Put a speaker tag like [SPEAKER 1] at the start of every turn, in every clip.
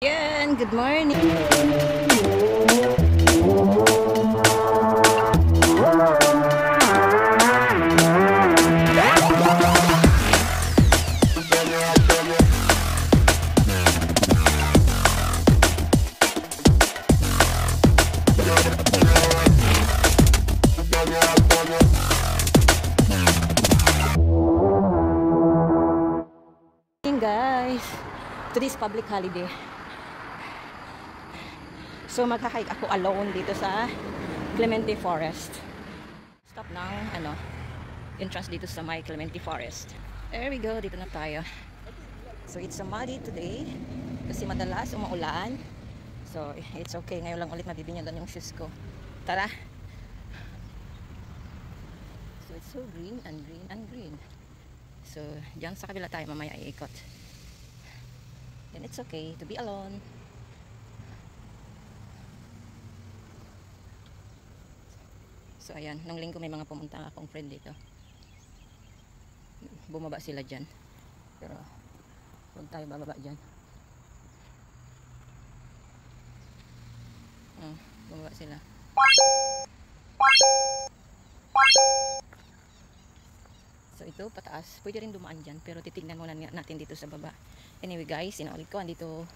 [SPEAKER 1] Yan, good morning. Guys, today's public holiday. So magha-hike ako alone dito sa Clementi Forest. Stop ng entrance dito sa my Clementi Forest. There we go, dito na tayo. So it's a muddy today kasi madalas umuulan. So it's okay, ngayon lang ulit mabibinyagan yung shoes ko. Tara. So it's so green and green and green. So diyan sa kabila tayo mamaya iikot. And it's okay to be alone. So ayan, nung linggo may mga pumunta akong friend dito. Bumaba sila dyan. Pero huwag tayo bababa dyan. Bumaba sila. So ito pataas, pwede rin dumaan dyan, pero titignan muna natin dito sa baba. Anyway guys, sinaulit ko, andito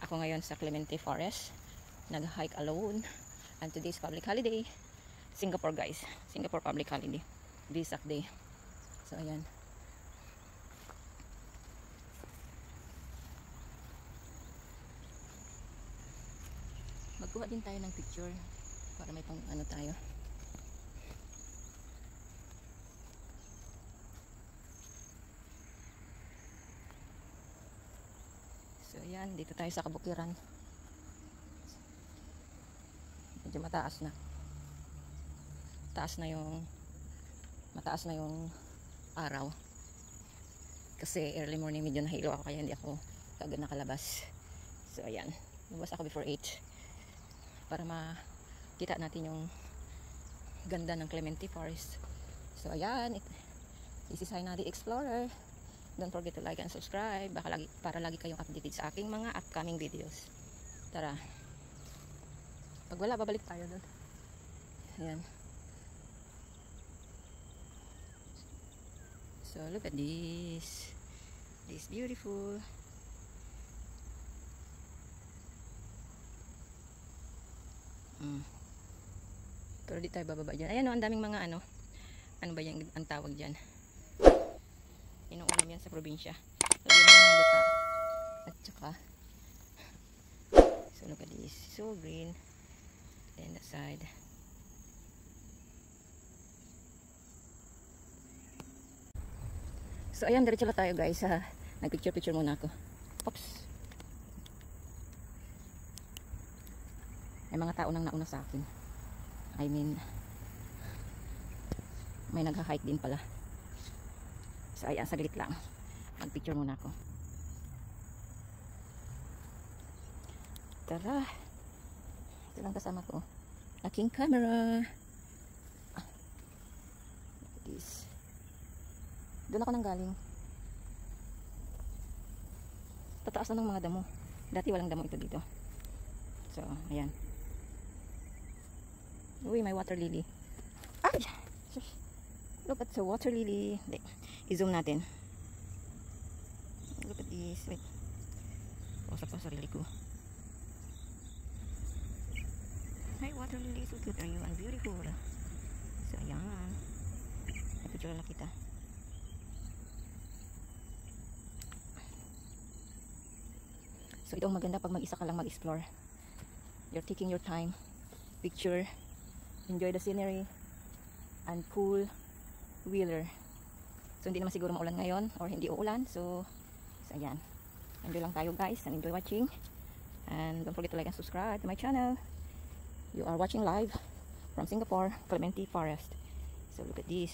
[SPEAKER 1] ako ngayon sa Clementi Forest. Nag-hike alone. And today's public holiday. Singapore guys, Singapore public holiday, Vesak Day. So ayan. Magkuha din tayo ng picture para may pang tayo. So ayan, dito tayo sa kabukiran. Medyo mataas na. Mataas na yung araw kasi early morning medyo nahilo ako kaya hindi ako kagad nakalabas. So ayan, lumabas ako before 8 para makita natin yung ganda ng Clementi Forest. So ayan, this is Hainadi Explorer. Don't forget to like and subscribe para lagi kayong updated sa aking mga upcoming videos. Tara, pag wala babalik tayo doon. Ayan. So look at this. This beautiful. Pero di tayo bababa dyan. Ayan o, ang daming mga ano ba yan ang tawag dyan? Inuulam yan sa probinsya. So yun yung gata. At saka so look at this. So green. Then that side. So ayan, diretso lang tayo guys. Nagpicture muna ako. Oops. May mga tao nang nauna sa akin. I mean, may nagha-hike din pala. So ayan, saglit lang. Magpicture muna ako. Tara. Ito lang kasama ko. Aking camera. This. Doon ako nang galing. Tataas na ng mga damo. Dati walang damo ito dito. So, ayan. Uy, may water lily. Ay! Look at the water lily. I-zoom natin. Look at this. Wait. Pausap ko sarili ko. Hi, water lily. So cute are you and beautiful. So, ayan. Napicture lang kita. So itong maganda pag mag-isa ka lang mag-explore. You're taking your time, picture, enjoy the scenery, and cool wheeler. So hindi naman siguro maulan ngayon or hindi uulan. So ayan. Enjoy lang tayo guys and enjoy watching. And don't forget to like and subscribe to my channel. You are watching live from Singapore, Clementi Forest. So look at this.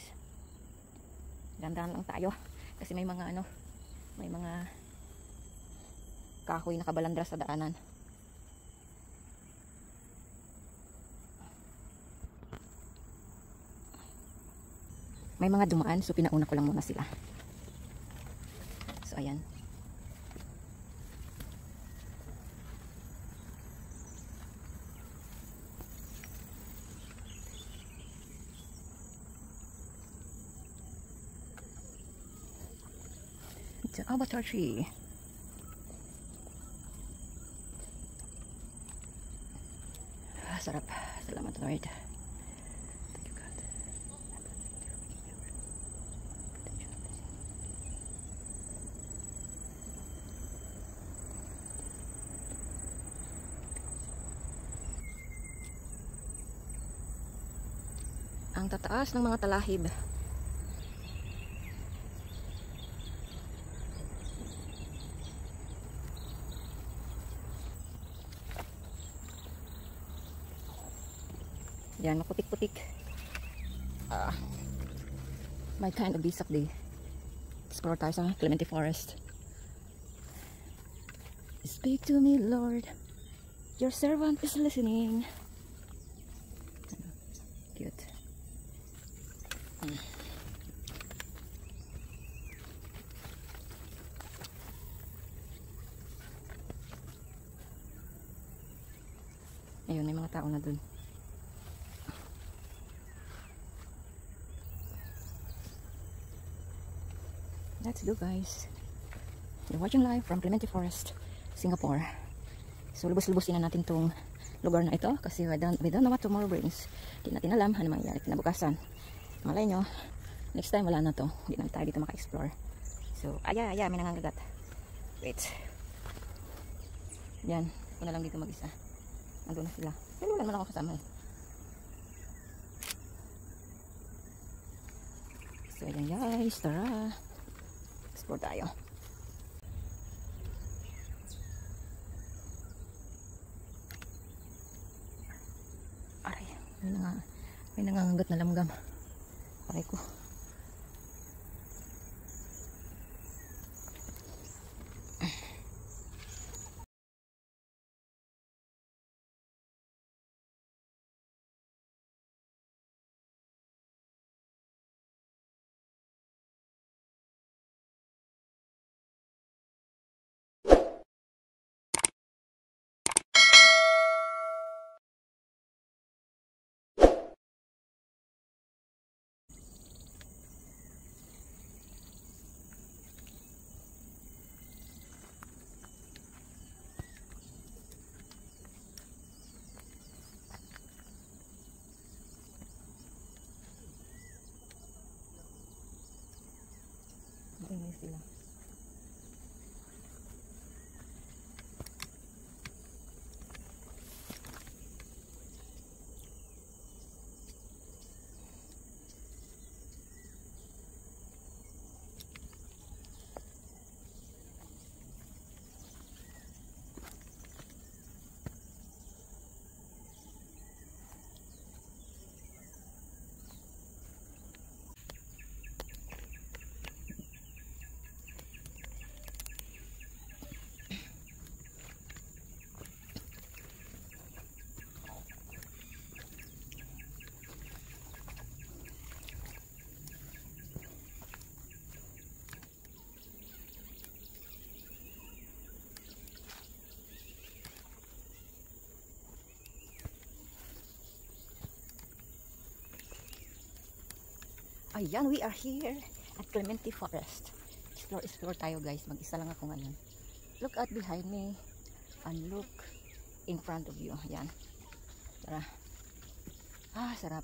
[SPEAKER 1] Dandan lang tayo kasi may mga may mga kahoy nakabalandra sa daanan. May mga dumaan, so pinauna ko lang muna sila. So ayan. It's an avatar tree. Sarap. Salamat Lord. Thank you God. Ang tataas ng mga talahib. Yan, maputik-putik. My kind of bisak day. Explore tayo sa Clementi Forest. Speak to me, Lord. Your servant is listening. Cute. Ayun, may mga tao na dun. Let's go guys. You're watching live from Clementi Forest, Singapore. So lubos-lubosin na natin tong lugar na ito kasi we don't know what tomorrow brings. Hindi natin alam ano mangyayari kinabukasan. Malay nyo, next time wala na to. Hindi na tayo dito maka-explore. So, may nangangagat. Wait. Yan, ako na lang dito mag-isa. Nandun na sila. Pinulan mo lang ako kasama eh. So, ayan guys, tara. Explore tayo. Aray, may nangangagat na langgam. Aray ko. Maingay sila. Ayan, we are here at Clementi Forest. Explore tayo guys. Mag-isa lang ako ngayon. Look at behind me and look in front of you. Ayan. Tara. Sarap.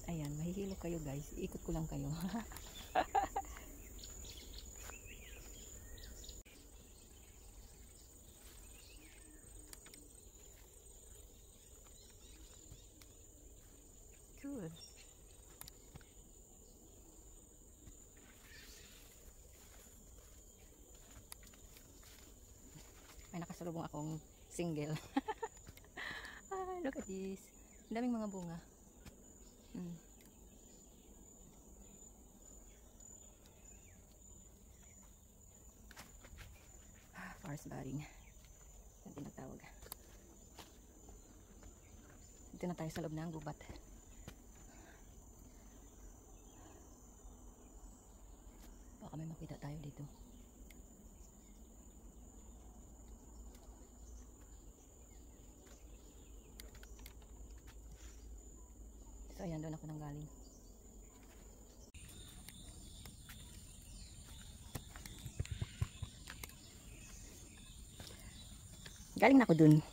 [SPEAKER 1] Ayan, mahihilo kayo guys. Iikot ko lang kayo. Good. May nakasalubong akong single. Look at this. Ang daming mga bunga. Forest baring. Yan tinatawag. Dito na tayo sa loob ng gubat. Baka may makita tayo dito. So ayan, doon ako nang galing. Galing na ako dun.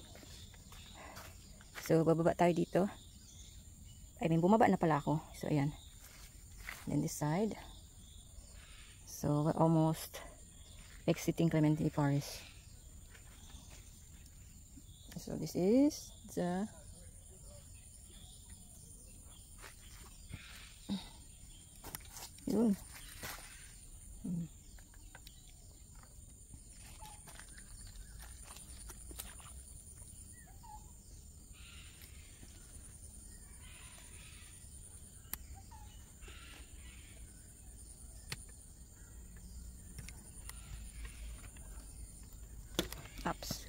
[SPEAKER 1] So bababa tayo dito. I mean, bumaba na pala ako. So ayan. Then this side. So we're almost exiting Clementi Forest. So this is the yun. Ups.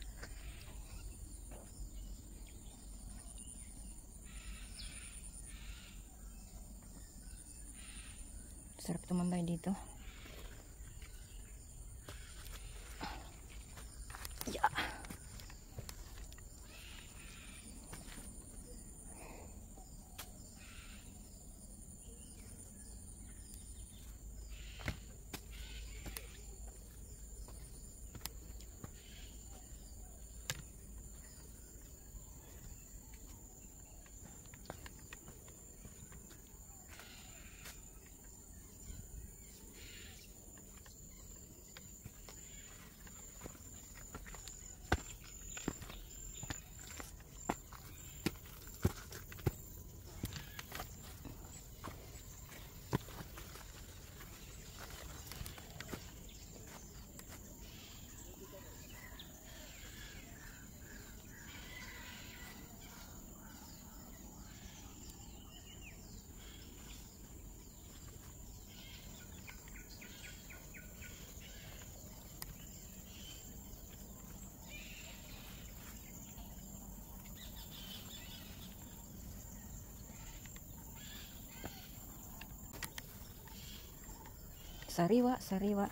[SPEAKER 1] Sarap tumambay dito. Yeah. Sariwa, sariwa.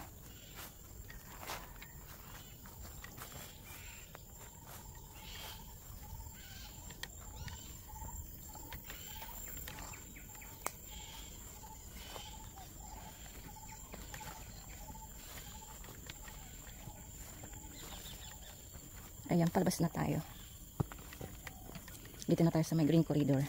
[SPEAKER 1] Ayan, palabas na tayo. Dito na tayo sa may green corridor.